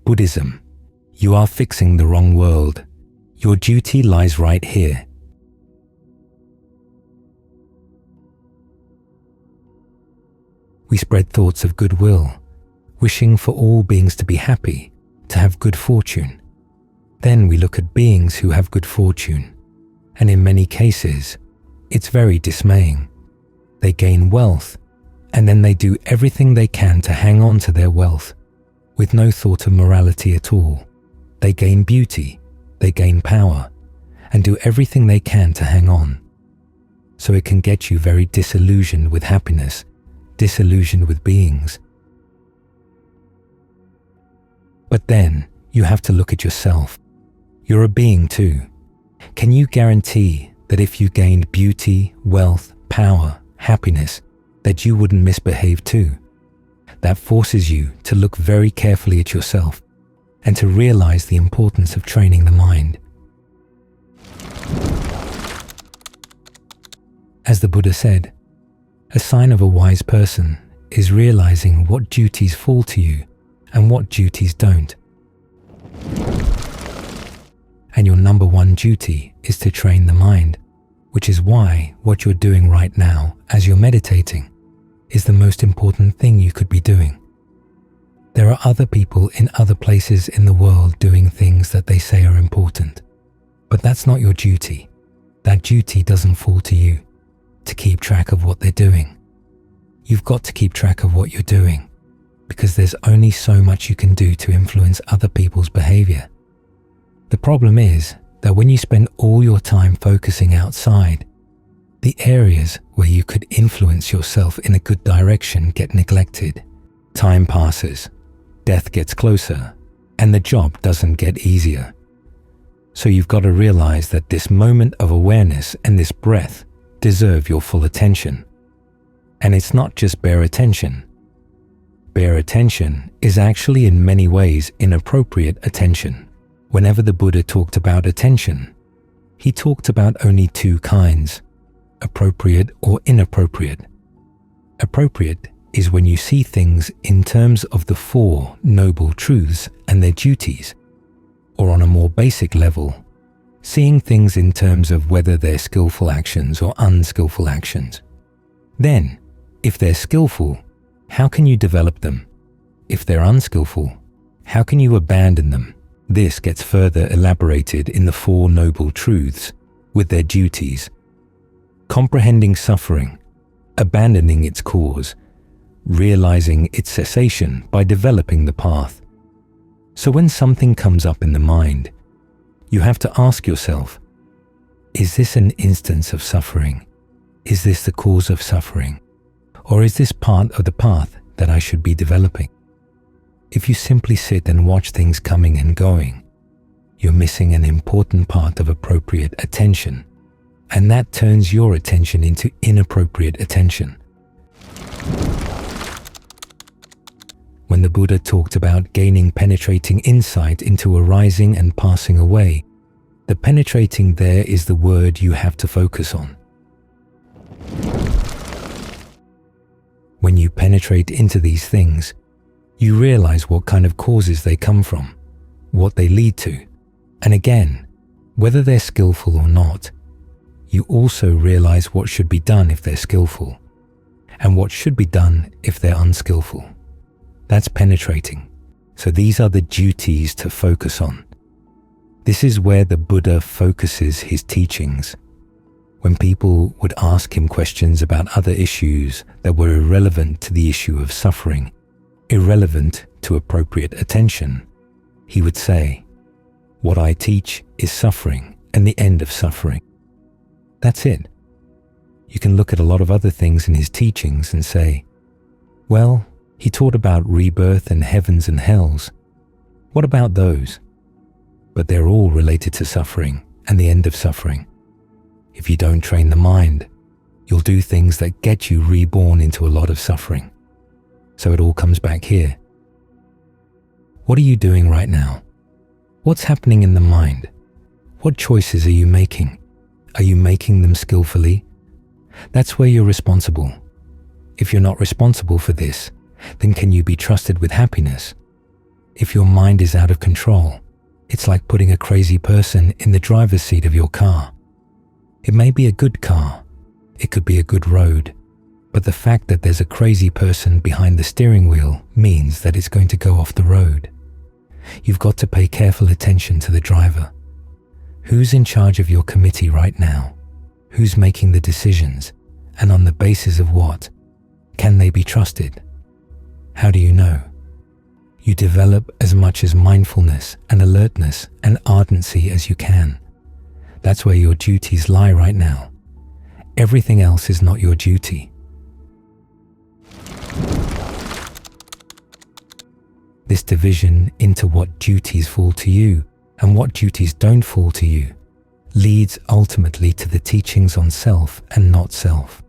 Buddhism. You are fixing the wrong world. Your duty lies right here. We spread thoughts of goodwill, wishing for all beings to be happy, to have good fortune. Then we look at beings who have good fortune, and in many cases, it's very dismaying. They gain wealth, and then they do everything they can to hang on to their wealth, with no thought of morality at all. They gain beauty, they gain power, and do everything they can to hang on. So it can get you very disillusioned with happiness, disillusioned with beings. But then you have to look at yourself. You're a being too. Can you guarantee that if you gained beauty, wealth, power, happiness, that you wouldn't misbehave too? That forces you to look very carefully at yourself and to realize the importance of training the mind. As the Buddha said, a sign of a wise person is realizing what duties fall to you and what duties don't. And your number one duty is to train the mind, which is why what you're doing right now as you're meditating is the most important thing you could be doing. There are other people in other places in the world doing things that they say are important, but that's not your duty. That duty doesn't fall to you to keep track of what they're doing. You've got to keep track of what you're doing, because there's only so much you can do to influence other people's behavior. The problem is that when you spend all your time focusing outside, the areas where you could influence yourself in a good direction get neglected. Time passes, death gets closer, and the job doesn't get easier. So you've got to realize that this moment of awareness and this breath deserve your full attention. And it's not just bare attention. Bare attention is actually in many ways inappropriate attention. Whenever the Buddha talked about attention, he talked about only two kinds, appropriate or inappropriate. Appropriate is when you see things in terms of the Four Noble Truths and their duties, or on a more basic level, seeing things in terms of whether they're skillful actions or unskillful actions. Then, if they're skillful, how can you develop them? If they're unskillful, how can you abandon them? This gets further elaborated in the Four Noble Truths with their duties. Comprehending suffering, abandoning its cause, realizing its cessation by developing the path. So when something comes up in the mind, you have to ask yourself, is this an instance of suffering? Is this the cause of suffering? Or is this part of the path that I should be developing? If you simply sit and watch things coming and going, you're missing an important part of appropriate attention, and that turns your attention into inappropriate attention. When the Buddha talked about gaining penetrating insight into arising and passing away, the penetrating there is the word you have to focus on. When you penetrate into these things, you realize what kind of causes they come from, what they lead to, and again, whether they're skillful or not. You also realize what should be done if they're skillful, and what should be done if they're unskillful. That's penetrating. So these are the duties to focus on. This is where the Buddha focuses his teachings. When people would ask him questions about other issues that were irrelevant to the issue of suffering, irrelevant to appropriate attention, he would say, "What I teach is suffering and the end of suffering." That's it. You can look at a lot of other things in his teachings and say, well, he taught about rebirth and heavens and hells. What about those? But they're all related to suffering and the end of suffering. If you don't train the mind, you'll do things that get you reborn into a lot of suffering. So it all comes back here. What are you doing right now? What's happening in the mind? What choices are you making? Are you making them skillfully? That's where you're responsible. If you're not responsible for this, then can you be trusted with happiness? If your mind is out of control, it's like putting a crazy person in the driver's seat of your car. It may be a good car, it could be a good road, but the fact that there's a crazy person behind the steering wheel means that it's going to go off the road. You've got to pay careful attention to the driver. Who's in charge of your committee right now? Who's making the decisions? And on the basis of what? Can they be trusted? How do you know? You develop as much as mindfulness and alertness and ardency as you can. That's where your duties lie right now. Everything else is not your duty. This division into what duties fall to you and what duties don't fall to you leads ultimately to the teachings on self and not self.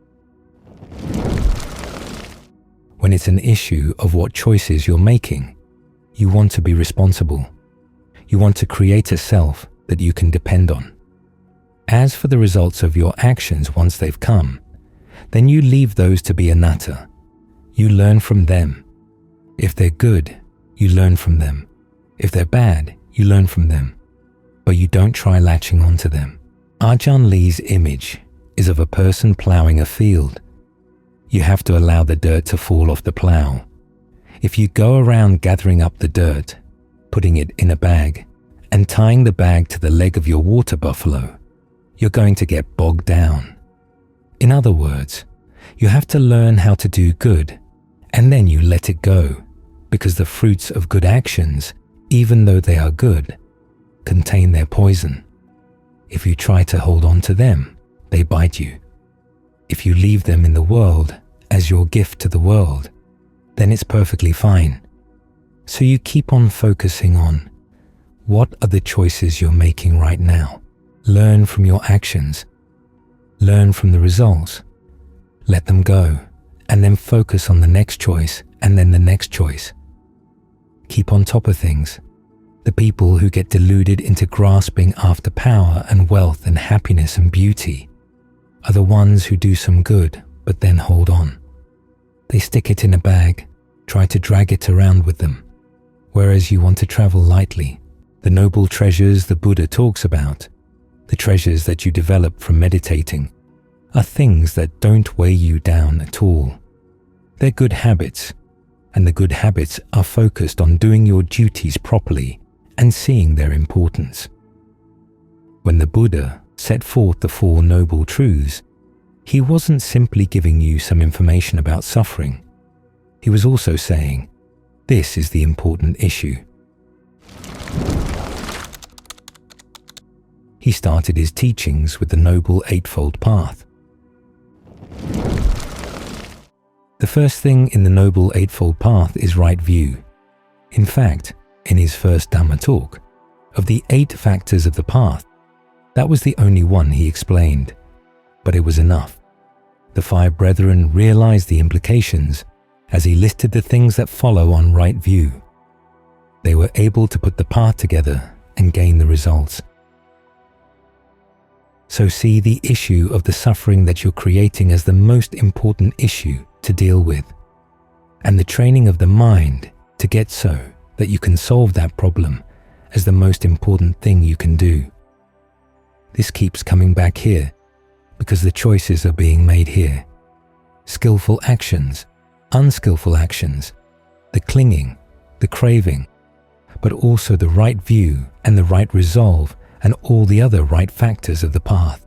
When it's an issue of what choices you're making, you want to be responsible. You want to create a self that you can depend on. As for the results of your actions once they've come, then you leave those to be anatta. You learn from them. If they're good, you learn from them. If they're bad, you learn from them. But you don't try latching onto them. Ajahn Lee's image is of a person ploughing a field. You have to allow the dirt to fall off the plough. If you go around gathering up the dirt, putting it in a bag, and tying the bag to the leg of your water buffalo, you're going to get bogged down. In other words, you have to learn how to do good, and then you let it go, because the fruits of good actions, even though they are good, contain their poison. If you try to hold on to them, they bite you. If you leave them in the world as your gift to the world, then it's perfectly fine. So you keep on focusing on what are the choices you're making right now. Learn from your actions. Learn from the results. Let them go, and then focus on the next choice and then the next choice. Keep on top of things. The people who get deluded into grasping after power and wealth and happiness and beauty are the ones who do some good but then hold on. They stick it in a bag, try to drag it around with them, whereas you want to travel lightly. The noble treasures the Buddha talks about, the treasures that you develop from meditating, are things that don't weigh you down at all. They're good habits, and the good habits are focused on doing your duties properly and seeing their importance. When the Buddha set forth the Four Noble Truths, he wasn't simply giving you some information about suffering. He was also saying, this is the important issue. He started his teachings with the Noble Eightfold Path. The first thing in the Noble Eightfold Path is right view. In fact, in his first Dhamma talk, of the 8 factors of the path, that was the only one he explained, but it was enough. The 5 brethren realized the implications as he listed the things that follow on right view. They were able to put the path together and gain the results. So see the issue of the suffering that you're creating as the most important issue to deal with, and the training of the mind to get so that you can solve that problem as the most important thing you can do. This keeps coming back here because the choices are being made here. Skillful actions, unskillful actions, the clinging, the craving, but also the right view and the right resolve and all the other right factors of the path.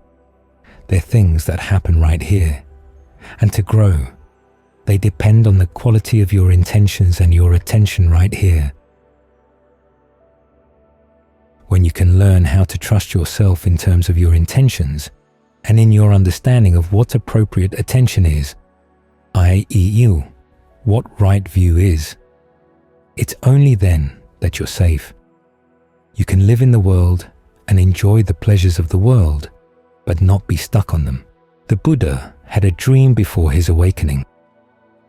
They're things that happen right here. And to grow, they depend on the quality of your intentions and your attention right here. When you can learn how to trust yourself in terms of your intentions and in your understanding of what appropriate attention is, i.e., what right view is, it's only then that you're safe. You can live in the world and enjoy the pleasures of the world, but not be stuck on them. The Buddha had a dream before his awakening,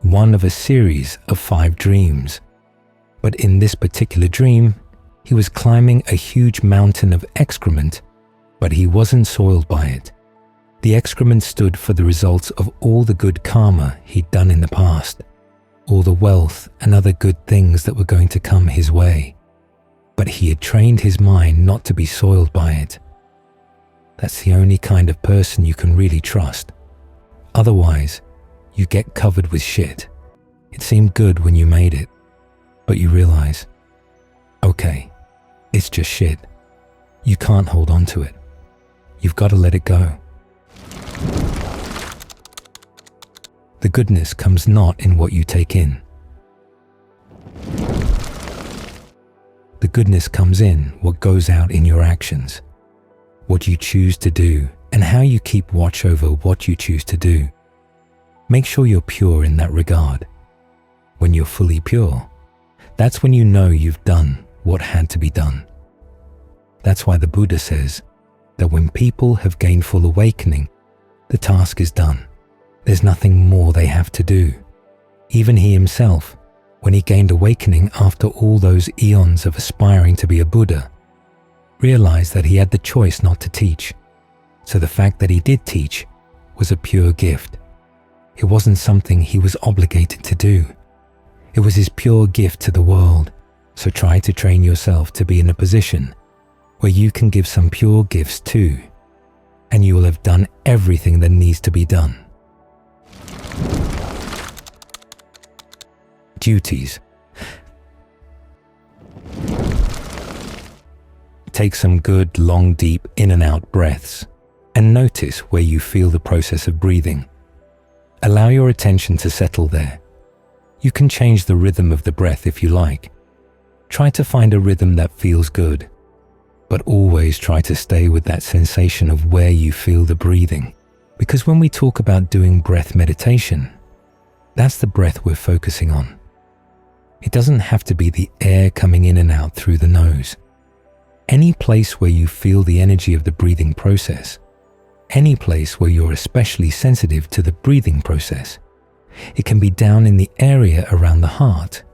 one of a series of 5 dreams. But in this particular dream, he was climbing a huge mountain of excrement, but he wasn't soiled by it. The excrement stood for the results of all the good karma he'd done in the past. all the wealth and other good things that were going to come his way. But he had trained his mind not to be soiled by it. That's the only kind of person you can really trust. Otherwise, you get covered with shit. It seemed good when you made it, but you realize, okay, it's just shit. You can't hold on to it. You've got to let it go. The goodness comes not in what you take in. The goodness comes in what goes out in your actions, what you choose to do, and how you keep watch over what you choose to do. Make sure you're pure in that regard. When you're fully pure, that's when you know you've done what had to be done. That's why the Buddha says that when people have gained full awakening, the task is done. There's nothing more they have to do. Even he himself, when he gained awakening after all those eons of aspiring to be a Buddha, realized that he had the choice not to teach. So the fact that he did teach was a pure gift. It wasn't something he was obligated to do. It was his pure gift to the world. So try to train yourself to be in a position where you can give some pure gifts too, and you will have done everything that needs to be done. Duties. Take some good, long, deep in and out breaths and notice where you feel the process of breathing. Allow your attention to settle there. You can change the rhythm of the breath if you like. Try to find a rhythm that feels good, but always try to stay with that sensation of where you feel the breathing. Because when we talk about doing breath meditation, that's the breath we're focusing on. It doesn't have to be the air coming in and out through the nose. Any place where you feel the energy of the breathing process, any place where you're especially sensitive to the breathing process. It can be down in the area around the heart,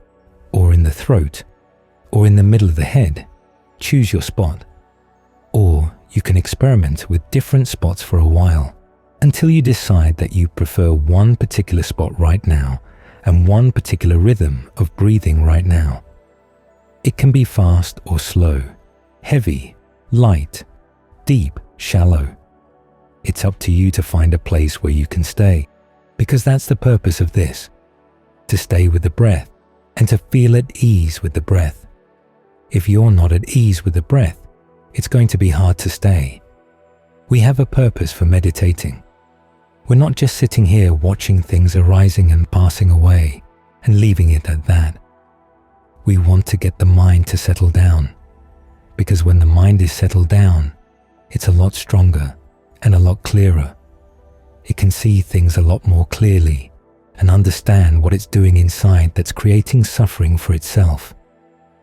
or in the throat, or in the middle of the head. Choose your spot. Or you can experiment with different spots for a while, until you decide that you prefer one particular spot right now and one particular rhythm of breathing right now. It can be fast or slow, heavy, light, deep, shallow. It's up to you to find a place where you can stay, because that's the purpose of this, to stay with the breath and to feel at ease with the breath. If you're not at ease with the breath, it's going to be hard to stay. We have a purpose for meditating. We're not just sitting here watching things arising and passing away and leaving it at that. We want to get the mind to settle down, because when the mind is settled down, it's a lot stronger and a lot clearer. It can see things a lot more clearly and understand what it's doing inside that's creating suffering for itself.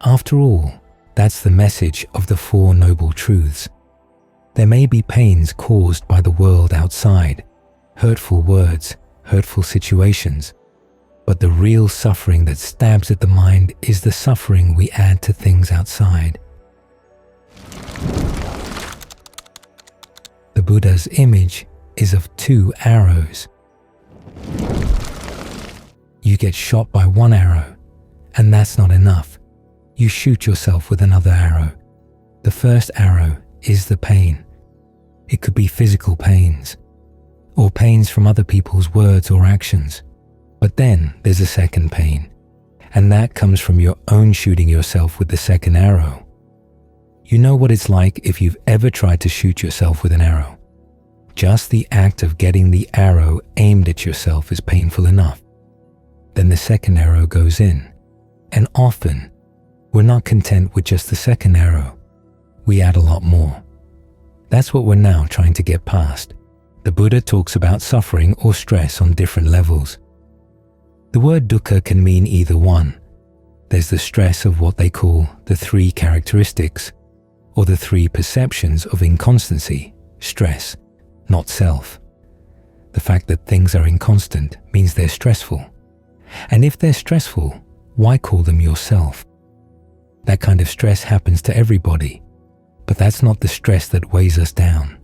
After all, that's the message of the Four Noble Truths. There may be pains caused by the world outside, hurtful words, hurtful situations, but the real suffering that stabs at the mind is the suffering we add to things outside. The Buddha's image is of two arrows. You get shot by one arrow, and that's not enough. You shoot yourself with another arrow. The first arrow is the pain. It could be physical pains, or pains from other people's words or actions. But then there's a second pain, and that comes from your own shooting yourself with the second arrow. You know what it's like if you've ever tried to shoot yourself with an arrow. Just the act of getting the arrow aimed at yourself is painful enough. Then the second arrow goes in, and often we're not content with just the second arrow. We add a lot more. That's what we're now trying to get past. The Buddha talks about suffering or stress on different levels. The word dukkha can mean either one. There's the stress of what they call the three characteristics, or the three perceptions of inconstancy, stress, not self. The fact that things are inconstant means they're stressful. And if they're stressful, why call them yourself? That kind of stress happens to everybody, but that's not the stress that weighs us down.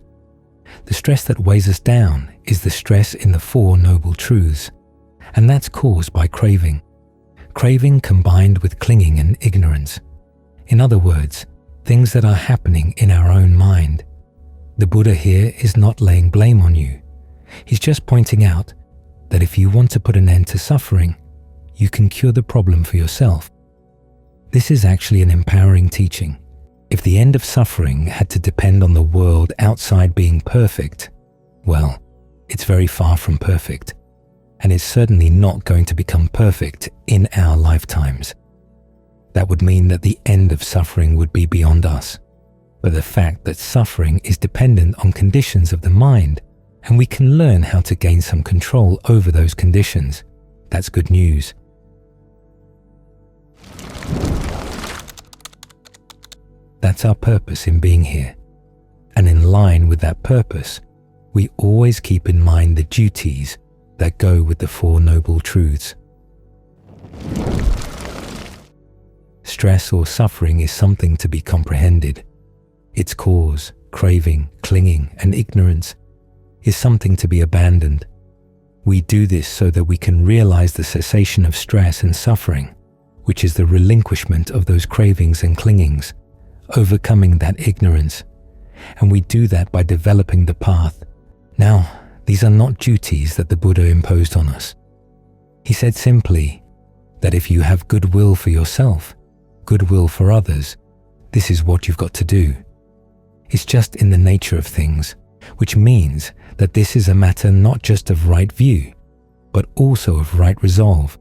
The stress that weighs us down is the stress in the Four Noble Truths, and that's caused by craving. Craving combined with clinging and ignorance. In other words, things that are happening in our own mind. The Buddha here is not laying blame on you. He's just pointing out that if you want to put an end to suffering, you can cure the problem for yourself. This is actually an empowering teaching. If the end of suffering had to depend on the world outside being perfect, well, it's very far from perfect, and it's certainly not going to become perfect in our lifetimes. That would mean that the end of suffering would be beyond us. But the fact that suffering is dependent on conditions of the mind, and we can learn how to gain some control over those conditions, that's good news. That's our purpose in being here. And in line with that purpose, we always keep in mind the duties that go with the Four Noble Truths. Stress or suffering is something to be comprehended. Its cause, craving, clinging, and ignorance is something to be abandoned. We do this so that we can realize the cessation of stress and suffering, which is the relinquishment of those cravings and clingings, overcoming that ignorance. And we do that by developing the path. Now, these are not duties that the Buddha imposed on us. He said simply that if you have goodwill for yourself, goodwill for others, this is what you've got to do. It's just in the nature of things, which means that this is a matter not just of right view, but also of right resolve.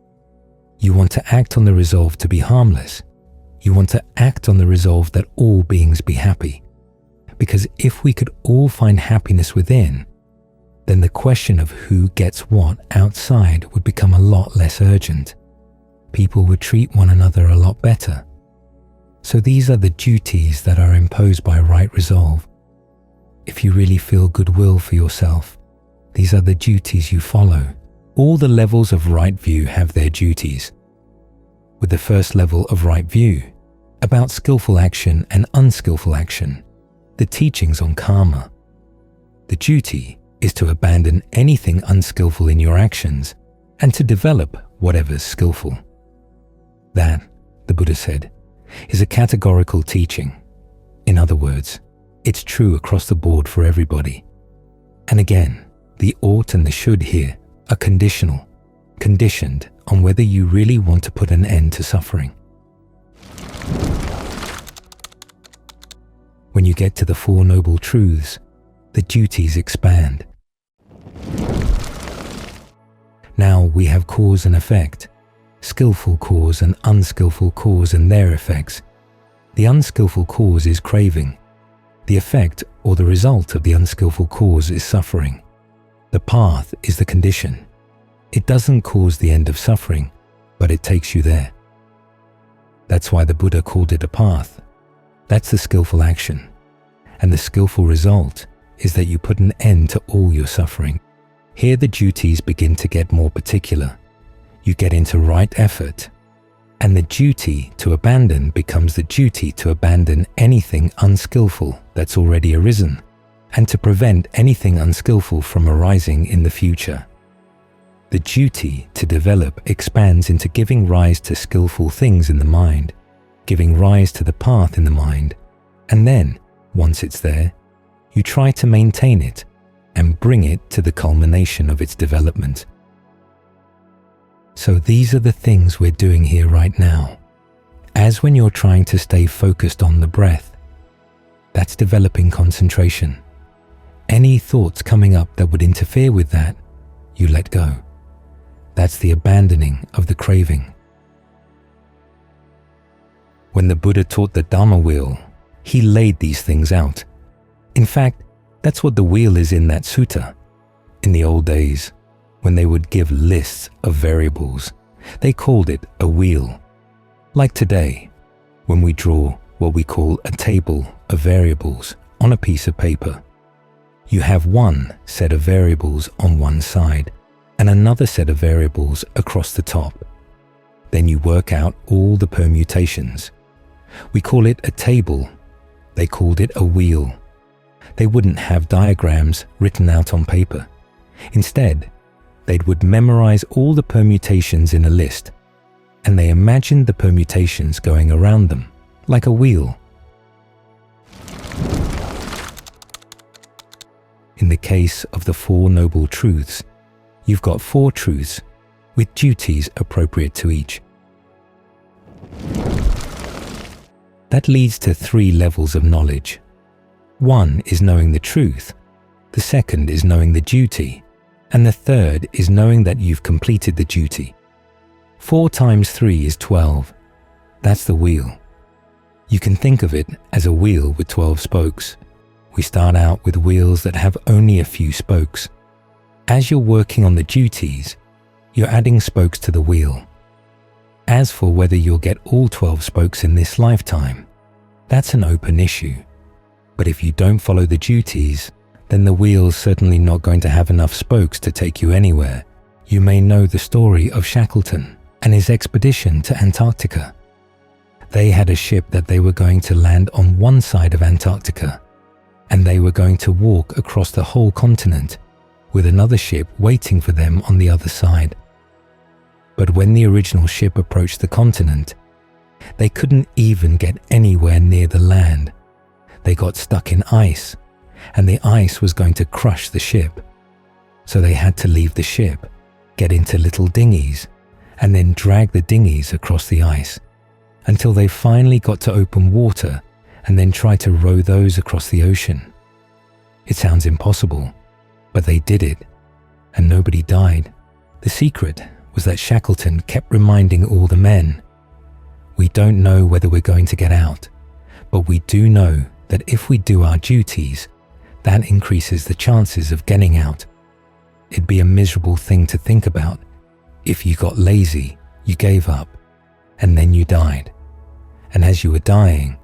You want to act on the resolve to be harmless. You want to act on the resolve that all beings be happy. Because if we could all find happiness within, then the question of who gets what outside would become a lot less urgent. People would treat one another a lot better. So these are the duties that are imposed by right resolve. If you really feel goodwill for yourself, these are the duties you follow. All the levels of right view have their duties. With the first level of right view, about skillful action and unskillful action, the teachings on karma. The duty is to abandon anything unskillful in your actions and to develop whatever's skillful. That, the Buddha said, is a categorical teaching. In other words, it's true across the board for everybody. And again, the ought and the should here are conditional, conditioned on whether you really want to put an end to suffering. When you get to the Four Noble Truths, the duties expand. Now we have cause and effect, skillful cause and unskillful cause and their effects. The unskillful cause is craving. The effect or the result of the unskillful cause is suffering. The path is the condition. It doesn't cause the end of suffering, but it takes you there. That's why the Buddha called it a path. That's the skillful action. And the skillful result is that you put an end to all your suffering. Here the duties begin to get more particular. You get into right effort. And the duty to abandon becomes the duty to abandon anything unskillful that's already arisen, and to prevent anything unskillful from arising in the future. The duty to develop expands into giving rise to skillful things in the mind, giving rise to the path in the mind, and then, once it's there, you try to maintain it and bring it to the culmination of its development. So these are the things we're doing here right now. As when you're trying to stay focused on the breath, that's developing concentration. Any thoughts coming up that would interfere with that, you let go. That's the abandoning of the craving. When the Buddha taught the Dhamma wheel, he laid these things out. In fact, that's what the wheel is in that sutta. In the old days, when they would give lists of variables, they called it a wheel. Like today, when we draw what we call a table of variables on a piece of paper. You have one set of variables on one side and another set of variables across the top. Then you work out all the permutations. We call it a table. They called it a wheel. They wouldn't have diagrams written out on paper. Instead, they would memorize all the permutations in a list. and they imagined the permutations going around them, like a wheel. In the case of the Four Noble Truths, you've got 4 truths with duties appropriate to each. That leads to 3 levels of knowledge. 1 is knowing the truth, the second is knowing the duty, and the third is knowing that you've completed the duty. 4 times 3 is 12. That's the wheel. You can think of it as a wheel with 12 spokes. We start out with wheels that have only a few spokes. As you're working on the duties, you're adding spokes to the wheel. As for whether you'll get all 12 spokes in this lifetime, that's an open issue. But if you don't follow the duties, then the wheel's certainly not going to have enough spokes to take you anywhere. You may know the story of Shackleton and his expedition to Antarctica. They had a ship that they were going to land on one side of Antarctica, and they were going to walk across the whole continent with another ship waiting for them on the other side. But when the original ship approached the continent, they couldn't even get anywhere near the land. They got stuck in ice, and the ice was going to crush the ship. So they had to leave the ship, get into little dinghies, and then drag the dinghies across the ice until they finally got to open water and then try to row those across the ocean. It sounds impossible, but they did it, and nobody died. The secret was that Shackleton kept reminding all the men, "We don't know whether we're going to get out, but we do know that if we do our duties, that increases the chances of getting out." It'd be a miserable thing to think about if you got lazy, you gave up, and then you died. And as you were dying,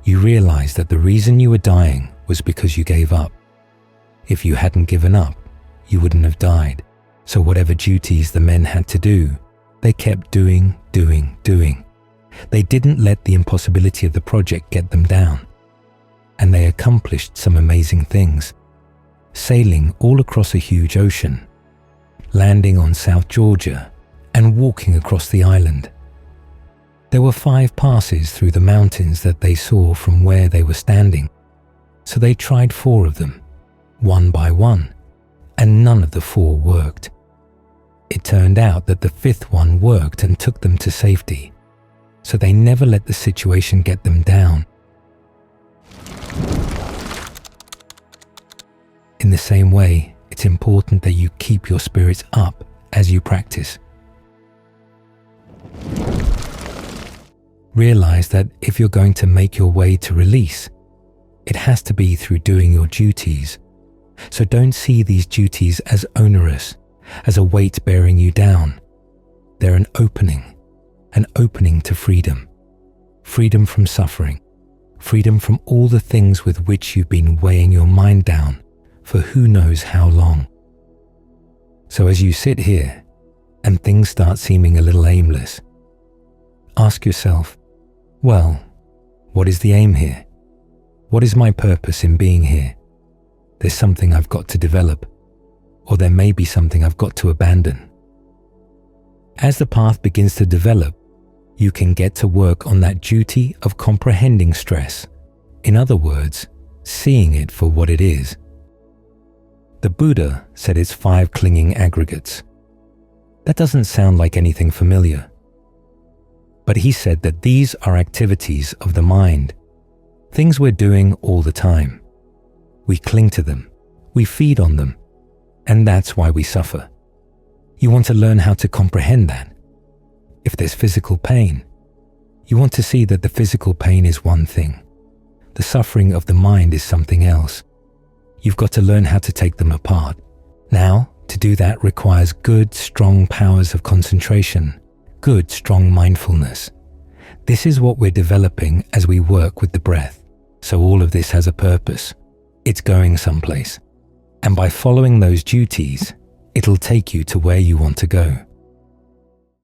you realized that the reason you were dying was because you gave up. If you hadn't given up, you wouldn't have died. So whatever duties the men had to do, they kept doing. They didn't let the impossibility of the project get them down. And they accomplished some amazing things, sailing all across a huge ocean, landing on South Georgia, and walking across the island. There were 5 passes through the mountains that they saw from where they were standing, so they tried 4 of them, one by one, and none of the 4 worked. It turned out that the 5th one worked and took them to safety, so they never let the situation get them down. In the same way, it's important that you keep your spirits up as you practice. Realize that if you're going to make your way to release, it has to be through doing your duties. So don't see these duties as onerous, as a weight bearing you down. They're an opening to freedom. Freedom from suffering. Freedom from all the things with which you've been weighing your mind down for who knows how long. So as you sit here and things start seeming a little aimless, ask yourself, well, what is the aim here? What is my purpose in being here? There's something I've got to develop, or there may be something I've got to abandon. As the path begins to develop, you can get to work on that duty of comprehending stress. In other words, seeing it for what it is. The Buddha said it's 5 clinging aggregates. That doesn't sound like anything familiar. But he said that these are activities of the mind, things we're doing all the time. We cling to them, we feed on them, and that's why we suffer. You want to learn how to comprehend that. If there's physical pain, you want to see that the physical pain is one thing. The suffering of the mind is something else. You've got to learn how to take them apart. Now, to do that requires good, strong powers of concentration, good, strong mindfulness. This is what we're developing as we work with the breath. So all of this has a purpose. It's going someplace. And by following those duties, it'll take you to where you want to go.